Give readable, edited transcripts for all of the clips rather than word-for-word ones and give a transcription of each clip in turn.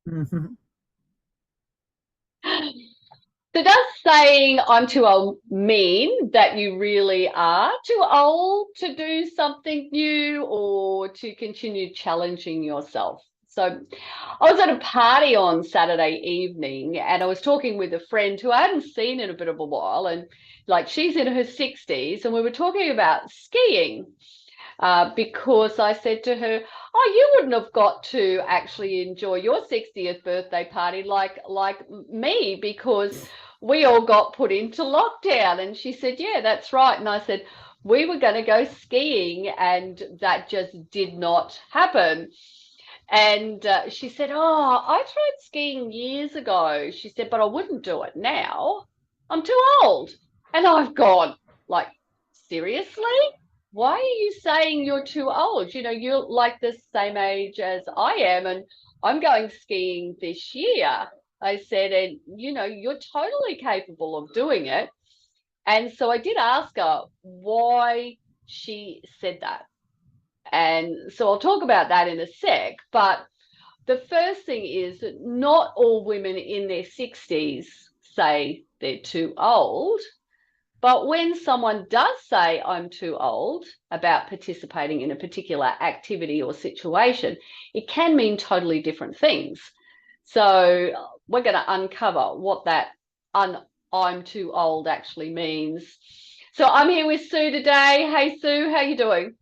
Mhm. So does saying I'm too old mean that you really are too old to do something new or to continue challenging yourself? So I was at a party on Saturday evening and I was talking with a friend who I hadn't seen in a bit of a while, and like she's in her 60s, and we were talking about skiing. Because I said to her, "Oh, you wouldn't have got to actually enjoy your 60th birthday party like me because we all got put into lockdown." And she said, "Yeah, that's right." And I said, "We were going to go skiing, and that just did not happen." And she said, "Oh, I tried skiing years ago." She said, "But I wouldn't do it now. I'm too old." And I've gone, like, seriously? Why are you saying you're too old? You know, you're like the same age as I am, and I'm going skiing this year. I said, and you know, you're totally capable of doing it. And so I did ask her why she said that. And so I'll talk about that in a sec. But the first thing is that not all women in their 60s say they're too old. But when someone does say I'm too old about participating in a particular activity or situation, it can mean totally different things. So we're going to uncover what that I'm too old actually means. So I'm here with Sue today. Hey Sue, how you doing?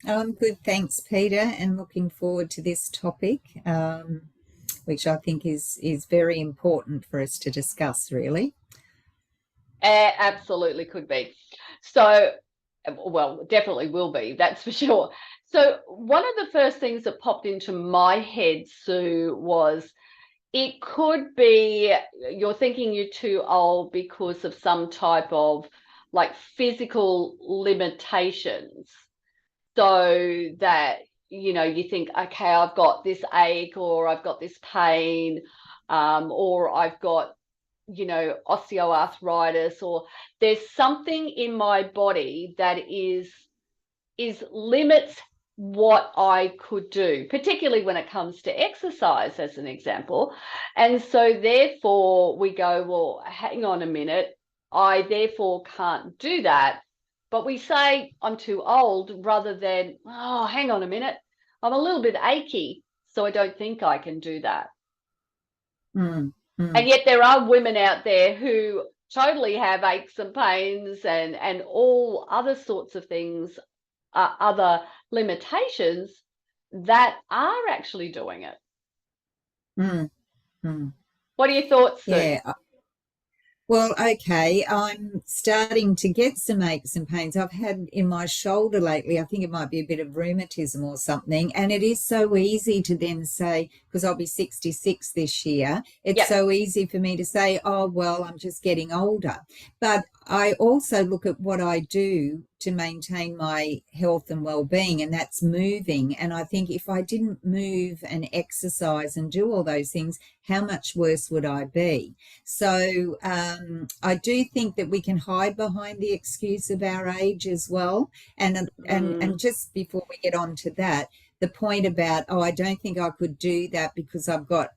I'm good, thanks, Peter, and looking forward to this topic, which I think is very important for us to discuss, really. Absolutely could be. So, well, definitely will be, that's for sure. So, one of the first things that popped into my head, Sue, was it could be you're thinking you're too old because of some type of like physical limitations. So that, you know, you think, okay, I've got this ache or I've got this pain, or I've got, you know, osteoarthritis, or there's something in my body that is limits what I could do, particularly when it comes to exercise, as an example. And so therefore we go, well, hang on a minute, I therefore can't do that. But we say I'm too old rather than, oh, hang on a minute, I'm a little bit achy, so I don't think I can do that. Mm, And mm. yet there are women out there who totally have aches and pains and all other sorts of things, other limitations that are actually doing it. Mm, mm. What are your thoughts, Sue? Yeah. Well, okay. I'm starting to get some aches and pains. I've had in my shoulder lately. I think it might be a bit of rheumatism or something. And it is so easy to then say, because I'll be 66 this year, it's Yep. so easy for me to say, oh, well, I'm just getting older. But I also look at what I do to maintain my health and well-being, and that's moving. And I think if I didn't move and exercise and do all those things, how much worse would I be? So I do think that we can hide behind the excuse of our age as well. And Mm, just before we get on to that, the point about, oh, I don't think I could do that because I've got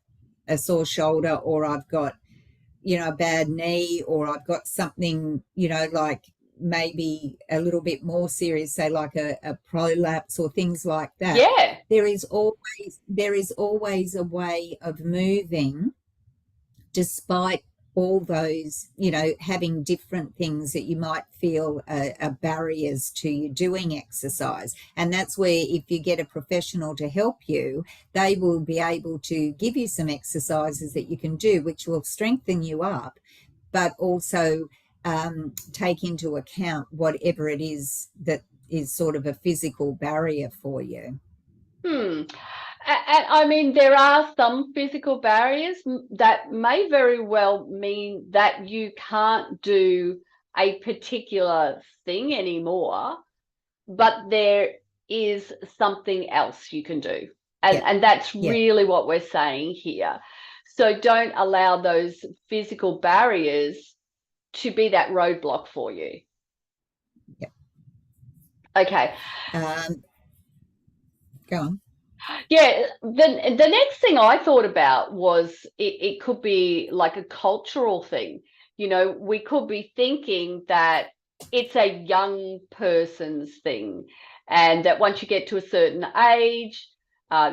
a sore shoulder, or I've got, a bad knee, or I've got something, like maybe a little bit more serious, say like a prolapse or things like that. yeah. There is always a way of moving despite all those, having different things that you might feel are barriers to you doing exercise. And that's where, if you get a professional to help you, they will be able to give you some exercises that you can do, which will strengthen you up, but also take into account whatever it is that is sort of a physical barrier for you. Hmm. And I mean, there are some physical barriers that may very well mean that you can't do a particular thing anymore, but there is something else you can do. And, Yeah, and that's yeah, really what we're saying here. So don't allow those physical barriers to be that roadblock for you. yeah. Okay. Um, Go on. Yeah, the next thing I thought about was it could be like a cultural thing. You know, we could be thinking that it's a young person's thing, and that once you get to a certain age,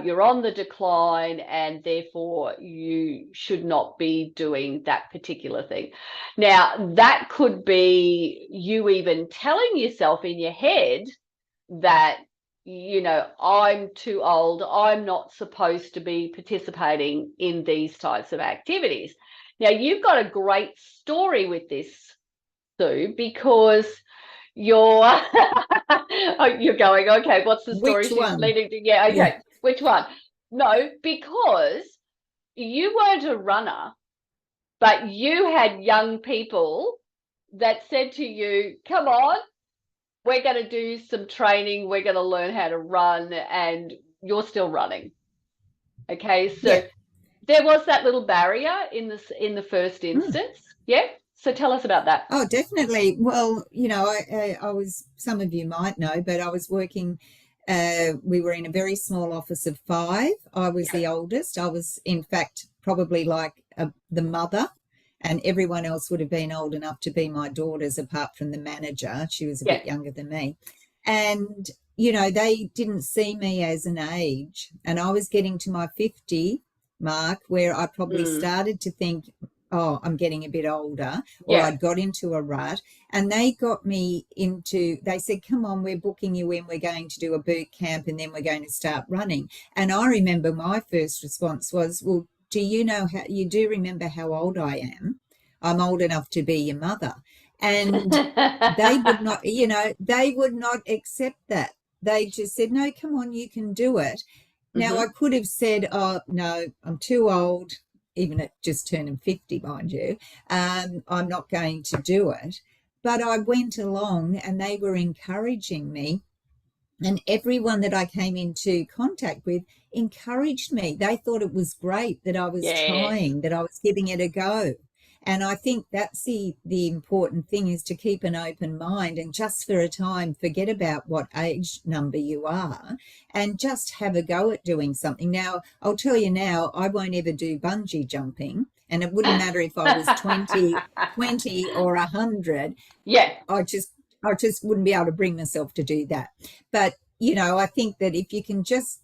you're on the decline, and therefore you should not be doing that particular thing. Now, that could be you even telling yourself in your head that, you know, I'm too old, I'm not supposed to be participating in these types of activities. Now, you've got a great story with this, Sue, because you're oh, you're going, okay, what's the story Which she's one? leading to? Yeah, Yeah. okay, which one? No, because you weren't a runner, but you had young people that said to you, come on, we're going to do some training, we're going to learn how to run, and you're still running. Okay, Yeah. so there was that little barrier in the first Mm. instance. Yeah, so tell us about that. Oh, definitely. Well, you know, I was, some of you might know, but I was working, we were in a very small office of five. I was Yeah, the oldest. I was, in fact, probably like the mother, and everyone else would have been old enough to be my daughters, apart from the manager. She was a yeah. bit younger than me. And, you know, they didn't see me as an age. And I was getting to my 50 mark where I probably Mm, started to think, oh, I'm getting a bit older, or yeah. I'd got into a rut. And they got me into, they said, come on, we're booking you in, we're going to do a boot camp, and then we're going to start running. And I remember my first response was, well, do you know how, you do remember how old I am? I'm old enough to be your mother. And they would not, you know, they would not accept that. They just said, no, come on, you can do it. Now, I Hmm. could have said, oh, no, I'm too old, even at just turning 50, mind you. I'm not going to do it. But I went along and they were encouraging me. And everyone that I came into contact with encouraged me. They thought it was great that I was Yes. trying, that I was giving it a go. And I think that's the important thing, is to keep an open mind and just for a time forget about what age number you are and just have a go at doing something. Now, I'll tell you now, I won't ever do bungee jumping. And it wouldn't matter if I was 20 or 100. Yeah. I just I just wouldn't be able to bring myself to do that. But you know, I think that if you can just,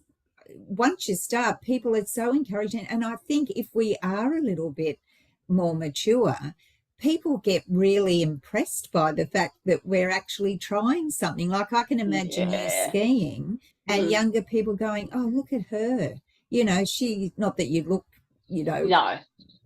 once you start, people are so encouraging. And I think if we are a little bit more mature, people get really impressed by the fact that we're actually trying something. Like I can imagine you Yeah. skiing and Mm. younger people going, oh, look at her. You know, she, not that you look, you know, No.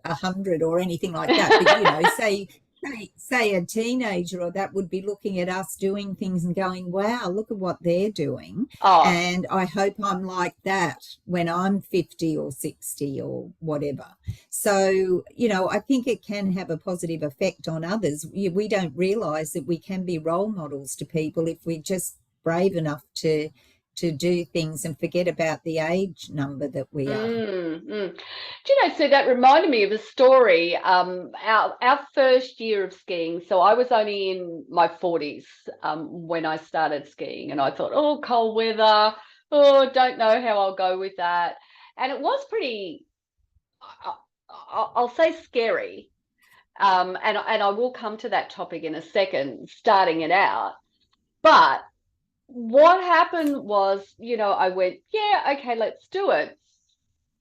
100 or anything like that, but you know, say a teenager or that would be looking at us doing things and going, wow, look at what they're doing. Oh, And I hope I'm like that when I'm 50 or 60 or whatever. So, you know, I think it can have a positive effect on others. We don't realize that we can be role models to people if we're just brave enough to do things and forget about the age number that we are. mm. Do you know, so that reminded me of a story. Our first year of skiing, so I was only in my 40s when I started skiing, and I thought, oh, cold weather, oh, don't know how I'll go with that. And it was pretty, I'll say scary. And I will come to that topic in a second, starting it out. But what happened was, you know, I went, yeah, okay, let's do it.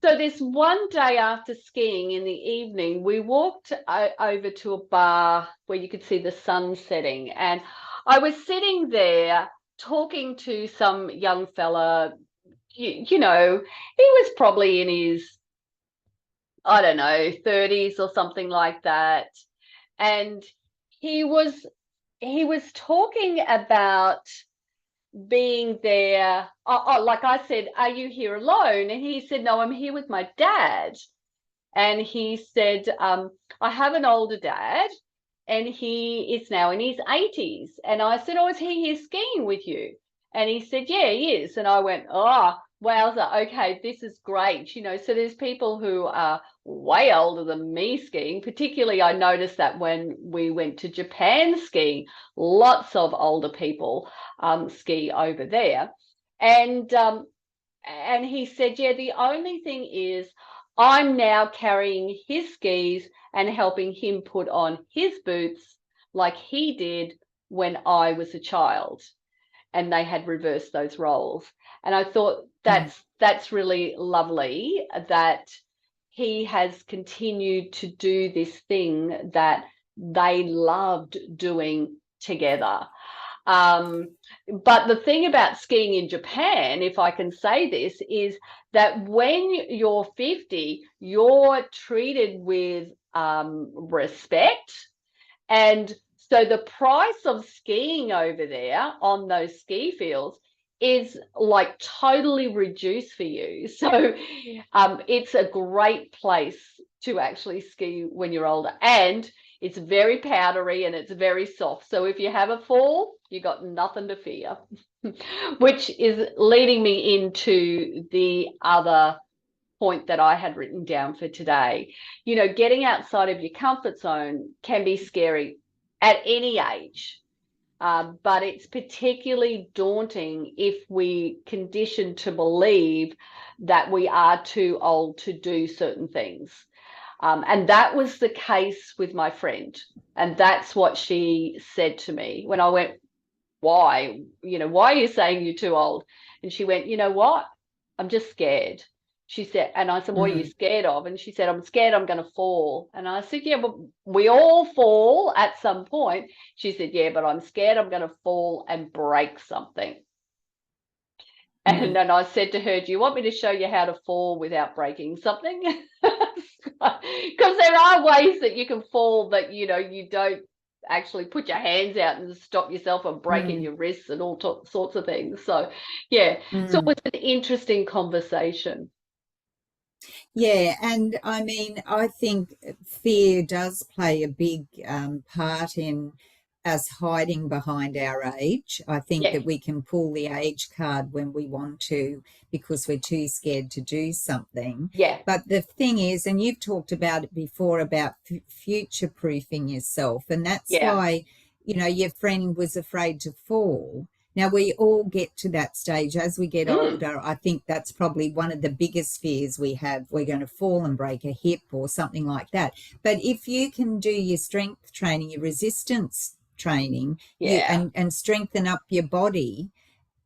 So this one day after skiing in the evening, we walked over to a bar where you could see the sun setting. And I was sitting there talking to some young fella, you know, he was probably in his, I don't know, 30s or something like that. And he was he was talking about being there. Like I said, are you here alone? And he said, no, I'm here with my dad. And he said, I have an older dad and he is now in his 80s. And I said, oh, is he here skiing with you? And he said, yeah, he is. And I went, oh, wowza, okay, this is great. You know, so there's people who are way older than me skiing. Particularly, I noticed that when we went to Japan skiing, lots of older people ski over there. And and he said, yeah, the only thing is I'm now carrying his skis and helping him put on his boots like he did when I was a child. And they had reversed those roles. And I thought Mm. that's really lovely that he has continued to do this thing that they loved doing together. Um, but the thing about skiing in Japan, if I can say this, is that when you're 50, you're treated with respect. And so the price of skiing over there on those ski fields is like totally reduced for you. So it's a great place to actually ski when you're older. And it's very powdery and it's very soft. So if you have a fall, you got nothing to fear. Which is leading me into the other point that I had written down for today. You know, getting outside of your comfort zone can be scary at any age. But it's particularly daunting if we condition to believe that we are too old to do certain things. And that was the case with my friend. And that's what she said to me when I went, why? You know, why are you saying you're too old? And she went, you know what? I'm just scared. She said, and I said, what are you Mm. scared of? And she said, I'm scared I'm going to fall. And I said, yeah, but we all fall at some point. She said, yeah, but I'm scared I'm going to fall and break something. And Mm. then I said to her, do you want me to show you how to fall without breaking something? Because there are ways that you can fall that, you know, you don't actually put your hands out and stop yourself from breaking Mm. your wrists and all sorts of things. So, yeah, so it Mm. was an interesting conversation. Yeah, and I mean, I think fear does play a big part in us hiding behind our age. I think Yeah, that we can pull the age card when we want to because we're too scared to do something. yeah, But the thing is, and you've talked about it before about future proofing yourself, and that's yeah. why, you know, your friend was afraid to fall. Now, we all get to that stage as we get Mm, older. I think that's probably one of the biggest fears we have. We're going to fall and break a hip or something like that. But if you can do your strength training, your resistance training, yeah. and strengthen up your body,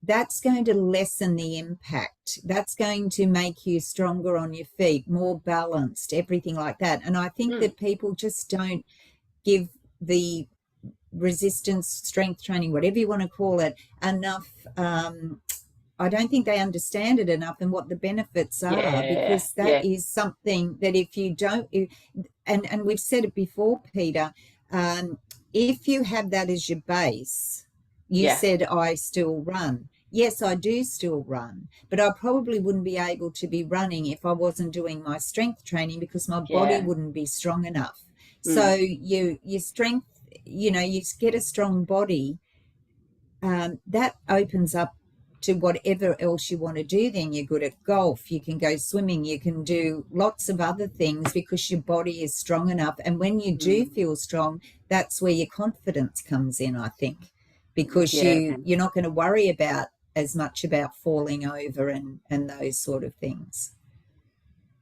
that's going to lessen the impact. That's going to make you stronger on your feet, more balanced, everything like that. And I think Mm, that people just don't give the resistance strength training, whatever you want to call it, enough. I don't think they understand it enough and what the benefits are, yeah, because that yeah, is something that if you don't, and we've said it before, Peter, um, if you have that as your base, you yeah. said, I still run. Yes, I do still run, but I probably wouldn't be able to be running if I wasn't doing my strength training because my body Yeah. wouldn't be strong enough. So Mm, your strength, you know, you get a strong body, that opens up to whatever else you want to do. Then you're good at golf, you can go swimming, you can do lots of other things because your body is strong enough. And when you do mm, feel strong, that's where your confidence comes in, I think, because yeah. you're not going to worry about as much about falling over and those sort of things.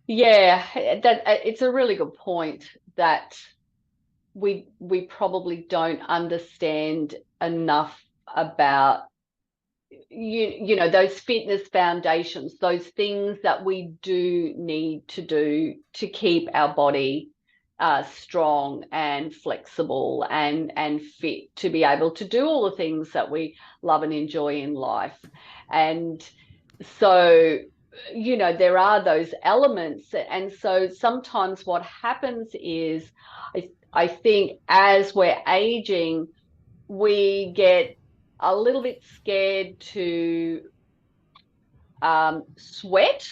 Yeah, that it's a really good point that we probably don't understand enough about you know those fitness foundations, those things that we do need to do to keep our body strong and flexible and fit to be able to do all the things that we love and enjoy in life. And so you know there are those elements, and so sometimes what happens is I think as we're aging we get a little bit scared to sweat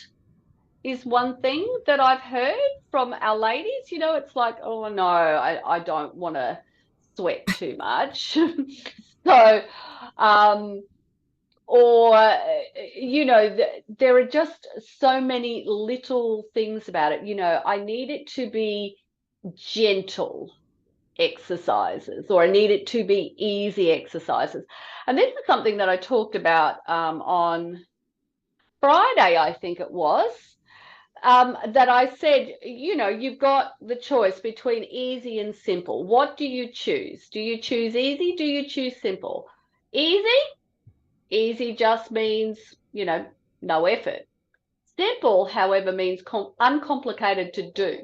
is one thing that I've heard from our ladies. You know, it's like, oh no, I don't want to sweat too much. So, um, or, you know, there are just so many little things about it. You know, I need it to be gentle exercises or I need it to be easy exercises. And this is something that I talked about on Friday, I think it was, that I said, you've got the choice between easy and simple. What do you choose? Do you choose easy? Do you choose simple? Easy just means, no effort. Simple, however, means uncomplicated to do.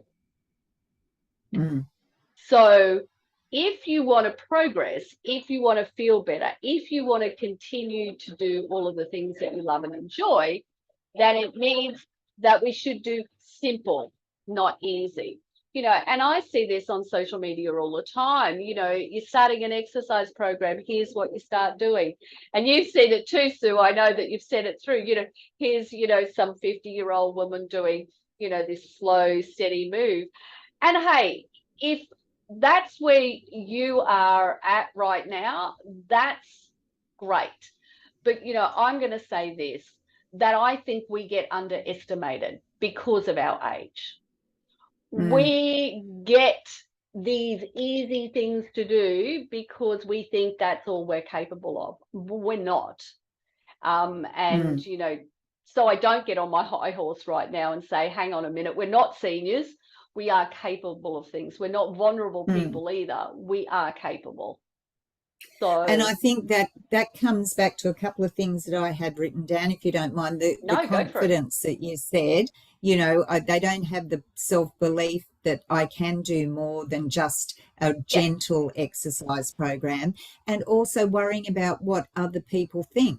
Mm. So if you want to progress, if you want to feel better, if you want to continue to do all of the things that you love and enjoy, then it means that we should do simple, not easy. And I see this on social media all the time. You're starting an exercise program. Here's what you start doing. And you've seen it too, Sue. I know that you've said it through. Here's, some 50-year-old woman doing, this slow, steady move. And hey, if that's where you are at right now, that's great. But, I'm going to say this, that I think we get underestimated because of our age. We get these easy things to do because we think that's all we're capable of. We're not. And, so I don't get on my high horse right now and say, hang on a minute, we're not seniors. We are capable of things. We're not vulnerable people either. We are capable. So, and I think that comes back to a couple of things that I had written down, if you don't mind, the confidence that you said. They don't have the self-belief that I can do more than just a gentle exercise program, and also worrying about what other people think.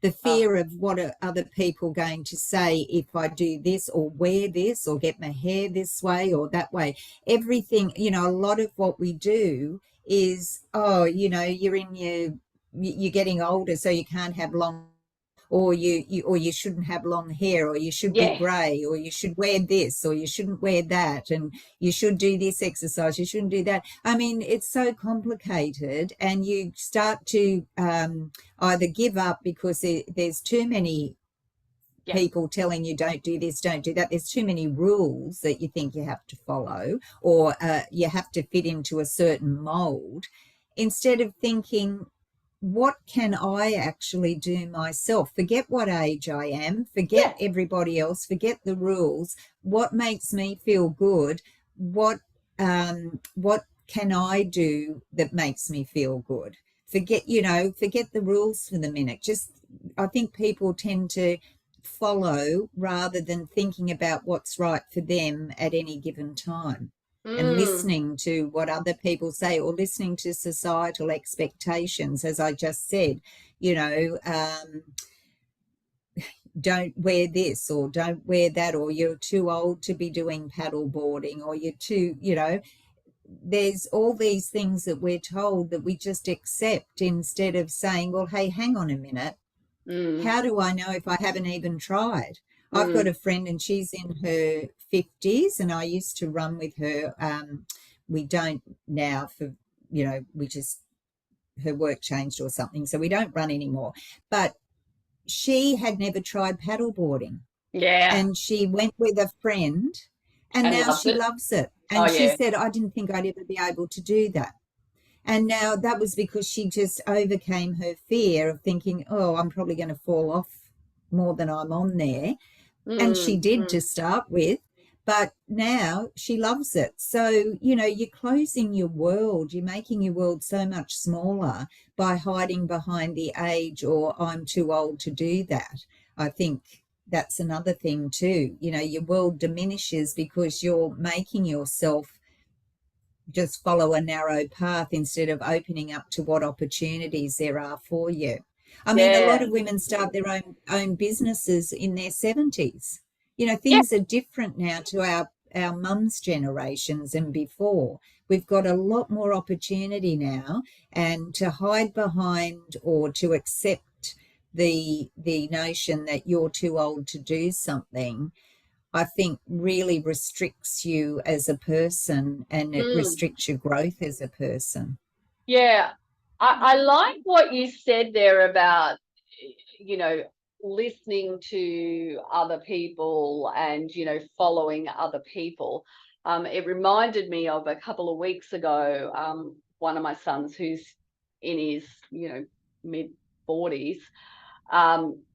The fear of what are other people going to say if I do this or wear this or get my hair this way or that way. Everything, a lot of what we do is, you're getting older, so you can't have long, or you shouldn't have long hair, or you should be grey, or you should wear this, or you shouldn't wear that, and you should do this exercise, you shouldn't do that. I mean, it's so complicated, and you start to either give up because there's too many people telling you don't do this, don't do that. There's too many rules that you think you have to follow, or you have to fit into a certain mold, instead of thinking, what can I actually do myself? Forget what age I am, forget everybody else, forget the rules. What makes me feel good? What can I do that makes me feel good? Forget the rules for the minute. I think people tend to follow rather than thinking about what's right for them at any given time. And listening to what other people say, or listening to societal expectations, as I just said, don't wear this or don't wear that, or you're too old to be doing paddle boarding, or you're too, there's all these things that we're told that we just accept, instead of saying, well, hey, hang on a minute. How do I know if I haven't even tried? I've got a friend, and she's in her 50s, and I used to run with her. We don't now, for, her work changed or something, so we don't run anymore. But she had never tried paddleboarding. Yeah. And she went with a friend, and now she loves it. And she said, I didn't think I'd ever be able to do that. And now that was because she just overcame her fear of thinking, oh, I'm probably going to fall off more than I'm on there. And she did to start with, but now she loves it. So, you're closing your world. You're making your world so much smaller by hiding behind the age, or I'm too old to do that. I think that's another thing too. Your world diminishes because you're making yourself just follow a narrow path instead of opening up to what opportunities there are for you. I mean, a lot of women start their own businesses in their 70s. Things are different now to our mums' generations and before. We've got a lot more opportunity now, and to hide behind or to accept the notion that you're too old to do something, I think really restricts you as a person, and it restricts your growth as a person. Yeah. I like what you said there about, listening to other people and, following other people. It reminded me of a couple of weeks ago, one of my sons, who's in his, mid 40s,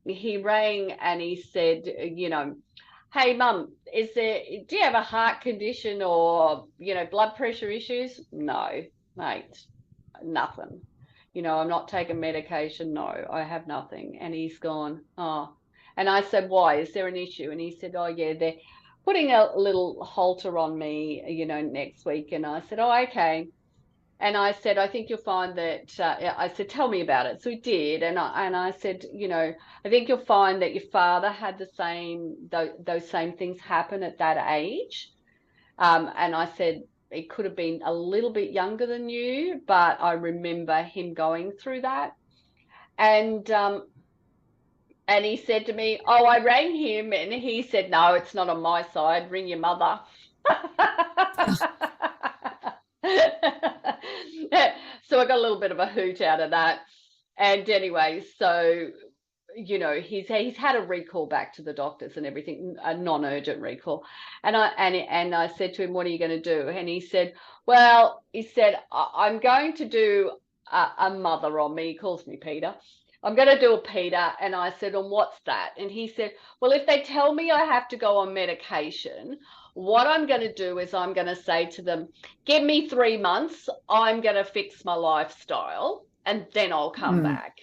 he rang and he said, you know, hey mum, do you have a heart condition or, you know, blood pressure issues? No, mate, nothing. You know, I'm not taking medication. No, I have nothing. And he's gone, oh. And I said, why? Is there an issue? And he said, oh yeah, they're putting a little halter on me, you know, next week. And I said, oh, okay. And I said, I think you'll find that, I said, tell me about it. So he did. And I said, you know, I think you'll find that your father had those same things happen at that age. And I said, he could have been a little bit younger than you, but I remember him going through that. And he said to me, oh, I rang him and he said, no, it's not on my side. Ring your mother. So I got a little bit of a hoot out of that. And anyway, so, you know, he's had a recall back to the doctors and everything, a non-urgent recall. And I said to him, what are you going to do? And he said, well, I'm going to do a mother on me. He calls me Peter. I'm going to do a Peter. And I said, and what's that? And he said, well, if they tell me I have to go on medication, what I'm going to do is I'm going to say to them, give me 3 months. I'm going to fix my lifestyle and then I'll come back.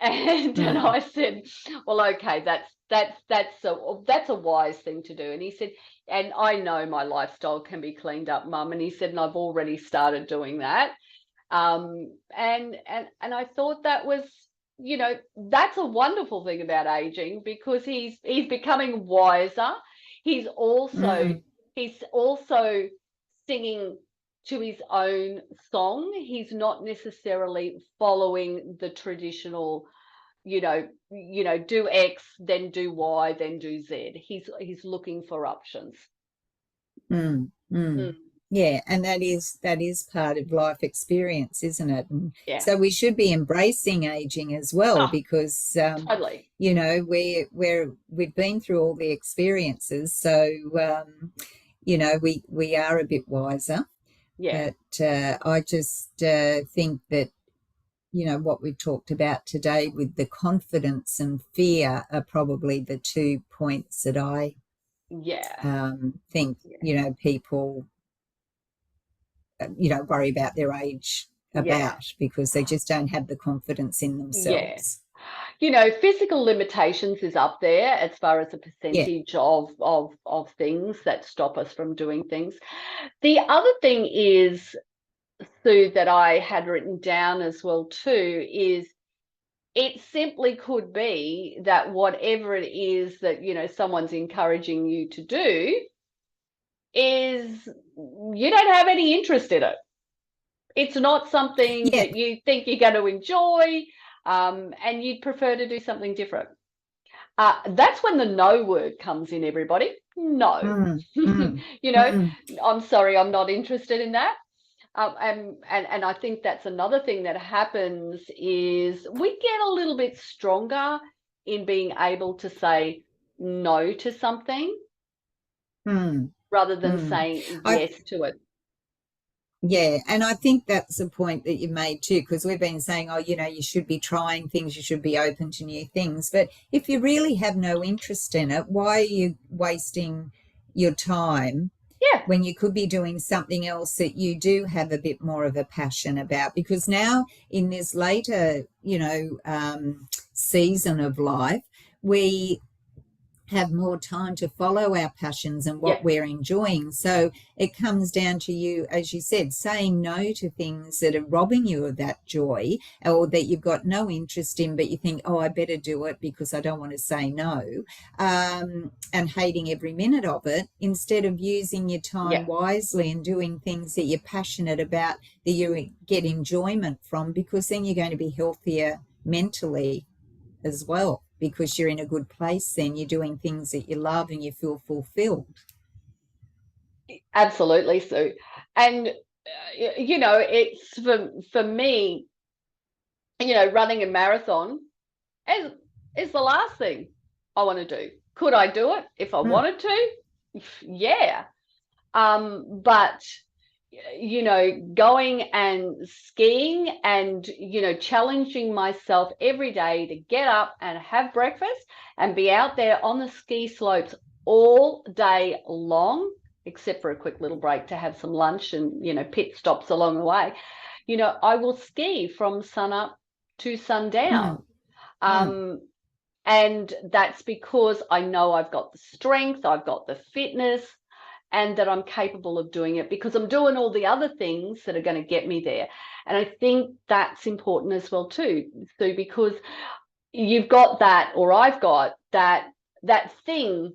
And I said, well, okay, that's a wise thing to do. And he said, and I know my lifestyle can be cleaned up, Mum. And he said, and I've already started doing that. And I thought that was, you know, that's a wonderful thing about aging, because he's becoming wiser. He's also singing to his own song. He's not necessarily following the traditional, you know, do X, then do Y, then do Z. He's looking for options. Yeah, and that is part of life experience, isn't it? And yeah. So we should be embracing aging as well, because totally, you know, we've been through all the experiences, so you know, we are a bit wiser. Yeah. But I just think that, you know, what we've talked about today with the confidence and fear are probably the 2 points that I think, you know, people, you know, worry about their age about, because they just don't have the confidence in themselves. You know, physical limitations is up there as far as a percentage of things that stop us from doing things. The other thing is, Sue, that I had written down as well too, is it simply could be that whatever it is that, you know, someone's encouraging you to do is you don't have any interest in it. It's not something that you think you're going to enjoy, and you'd prefer to do something different. That's when the no word comes in, everybody. No. You know, I'm sorry, I'm not interested in that. And I think that's another thing that happens, is we get a little bit stronger in being able to say no to something rather than saying yes to it. Yeah, and I think that's a point that you made too, because we've been saying, oh, you know, you should be trying things, you should be open to new things. But if you really have no interest in it, why are you wasting your time when you could be doing something else that you do have a bit more of a passion about? Because now in this later, you know, season of life, we have more time to follow our passions and what we're enjoying. So it comes down to you, as you said, saying no to things that are robbing you of that joy, or that you've got no interest in, but you think, oh, I better do it because I don't want to say no, and hating every minute of it, instead of using your time wisely and doing things that you're passionate about, that you get enjoyment from, because then you're going to be healthier mentally as well, because you're in a good place, then you're doing things that you love and you feel fulfilled. Absolutely, Sue. And you know, it's for me, you know, running a marathon is the last thing I want to do. Could I do it if I wanted to? Yeah. But going and skiing and, challenging myself every day to get up and have breakfast and be out there on the ski slopes all day long, except for a quick little break to have some lunch and, pit stops along the way. I will ski from sun up to sundown. And that's because I know I've got the strength, I've got the fitness, and that I'm capable of doing it because I'm doing all the other things that are going to get me there. And I think that's important as well too, Sue, because you've got that, or I've got that thing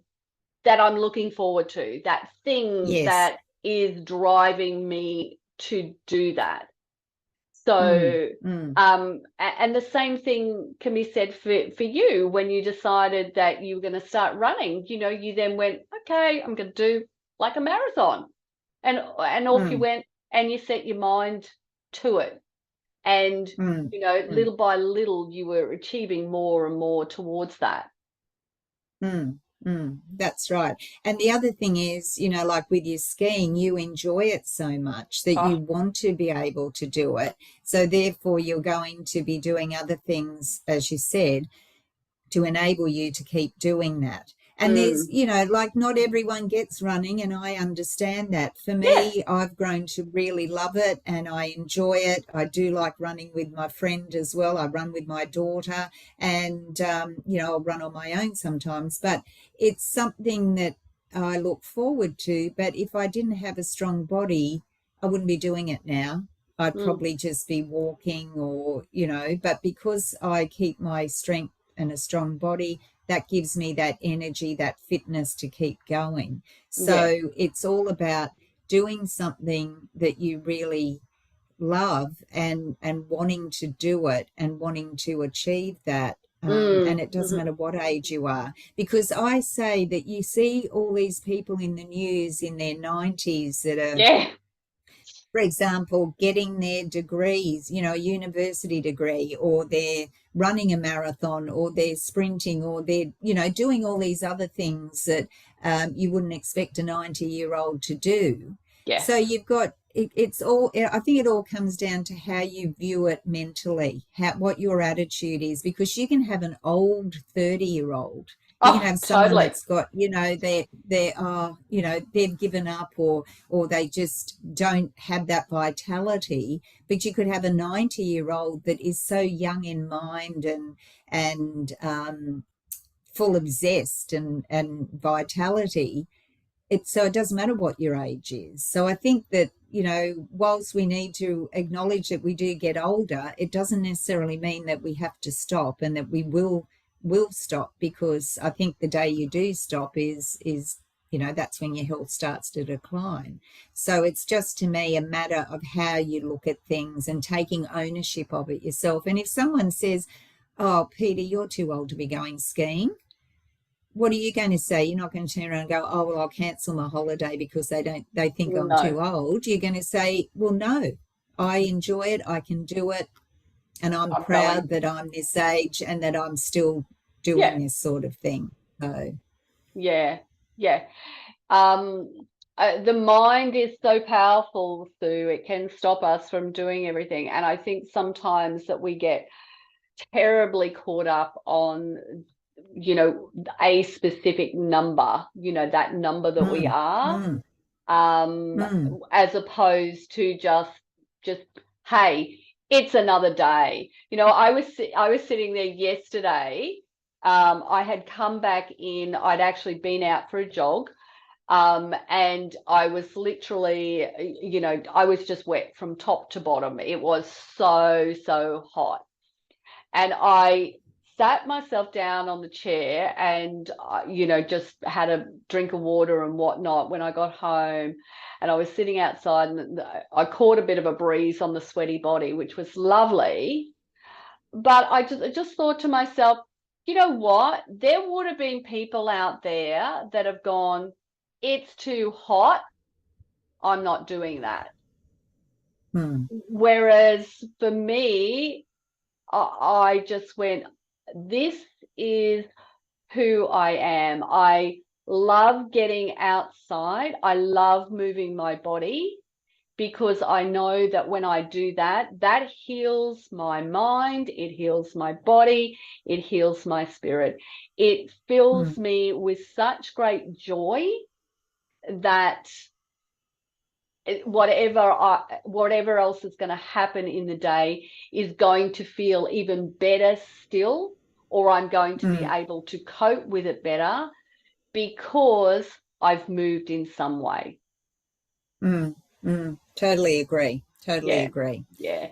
that I'm looking forward to, that thing Yes. that is driving me to do that. So, and the same thing can be said for you when you decided that you were going to start running. You then went, okay, I'm going to do like a marathon, and off you went, and you set your mind to it, and little by little you were achieving more and more towards that. That's right. And the other thing is, like with your skiing, you enjoy it so much that you want to be able to do it. So therefore you're going to be doing other things, as you said, to enable you to keep doing that. And there's, like not everyone gets running, and I understand that. For me, I've grown to really love it and I enjoy it. I do like running with my friend as well. I run with my daughter and, I'll run on my own sometimes, but it's something that I look forward to. But if I didn't have a strong body, I wouldn't be doing it now. I'd probably just be walking or, but because I keep my strength and a strong body, that gives me that energy, that fitness to keep going. So it's all about doing something that you really love and wanting to do it and wanting to achieve that. And it doesn't matter what age you are, because I say that you see all these people in the news in their 90s that are, for example, getting their degrees, a university degree, or they're running a marathon, or they're sprinting, or they're, doing all these other things that you wouldn't expect a 90-year-old to do. So you've got, it's all, I think it all comes down to how you view it mentally, what your attitude is, because you can have an old 30-year-old. You can have someone that's got, they've given up or they just don't have that vitality. But you could have a 90-year-old that is so young in mind and full of zest and vitality. So it doesn't matter what your age is. So I think that, whilst we need to acknowledge that we do get older, it doesn't necessarily mean that we have to stop and that we will stop, because I think the day you do stop is that's when your health starts to decline. So it's just, to me, a matter of how you look at things and taking ownership of it yourself. And if someone says, oh, Peter, you're too old to be going skiing, what are you going to say? You're not going to turn around and go, oh, well, I'll cancel my holiday because they think I'm too old. You're going to say, well, no, I enjoy it, I can do it, and I'm proud that I'm this age and that I'm still doing this sort of thing. So the mind is so powerful, Sue. It can stop us from doing everything, and I think sometimes that we get terribly caught up on a specific number, that number that we are, as opposed to just hey, it's another day. I was sitting there yesterday. I had come back in, I'd actually been out for a jog, and I was literally, I was just wet from top to bottom. It was so hot. And I sat myself down on the chair and, just had a drink of water and whatnot when I got home. And I was sitting outside and I caught a bit of a breeze on the sweaty body, which was lovely. But I just thought to myself, you know what? There would have been people out there that have gone, it's too hot, I'm not doing that. Whereas for me, I just went, this is who I am. I love getting outside. I love moving my body. because I know that when I do that, that heals my mind, it heals my body, it heals my spirit. It fills Mm, me with such great joy that whatever else is going to happen in the day is going to feel even better still, or I'm going to be mm, able to cope with it better because I've moved in some way. mm, Totally agree. Totally Yeah, agree. yeah,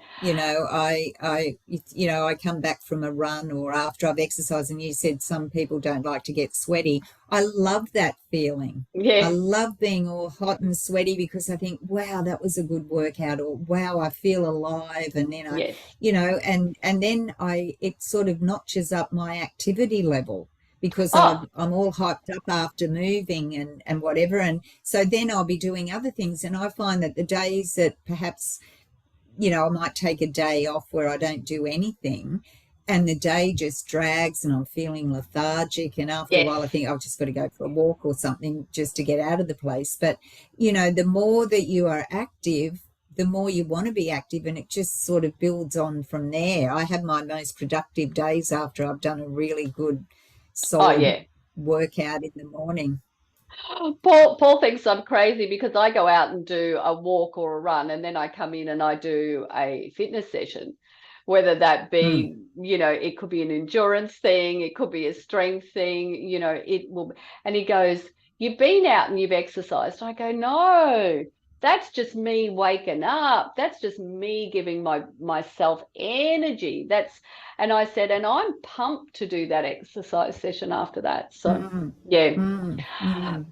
I come back from a run or after I've exercised, and you said some people don't like to get sweaty. I love that feeling. I yeah, love being all hot and sweaty because I think, wow, that was a good workout, or wow, I feel alive. And then yes. and then it sort of notches up my activity level because Oh, I'm all hyped up after moving and whatever. And so then I'll be doing other things. And I find that the days that perhaps I might take a day off where I don't do anything, and the day just drags and I'm feeling lethargic. And after a yes. while, I think I've just got to go for a walk or something just to get out of the place. But, the more that you are active, the more you want to be active, and it just sort of builds on from there. I have my most productive days after I've done a really good, Oh, solid yeah. workout in the morning. Paul thinks I'm crazy because I go out and do a walk or a run, and then I come in and I do a fitness session, whether that Mm, be, it could be an endurance thing, it could be a strength thing, it will. And he goes, "You've been out and you've exercised." I go, "No, that's just me waking up. That's just me giving myself energy. And I said, and I'm pumped to do that exercise session after that. So, mm, yeah. mm.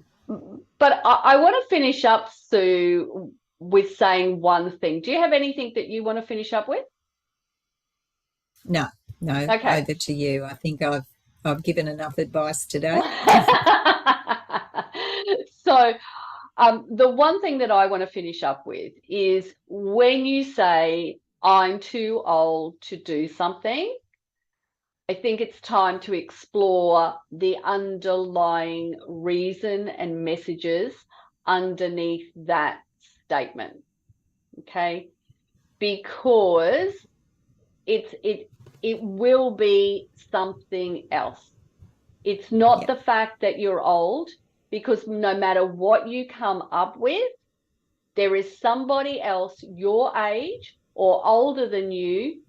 But I want to finish up, Sue, with saying one thing. Do you have anything that you want to finish up with? No, no, Okay. over to you. I think I've given enough advice today. So, the one thing that I want to finish up with is when you say, "I'm too old to do something," I think it's time to explore the underlying reason and messages underneath that statement. Okay. Because it will be something else. It's not Yeah. the fact that you're old, because no matter what you come up with, there is somebody else your age or older than you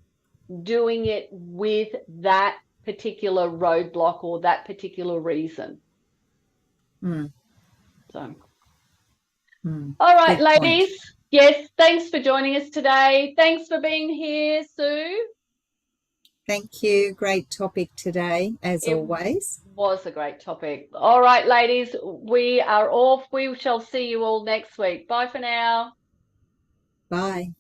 doing it with that particular roadblock or that particular reason. Mm, So, mm. all right, Good point. ladies. Yes, thanks for joining us today. Thanks for being here, Sue. Thank you. Great topic today, as It always. was a great topic. All right, ladies, we are off. We shall see you all next week. Bye for now. Bye.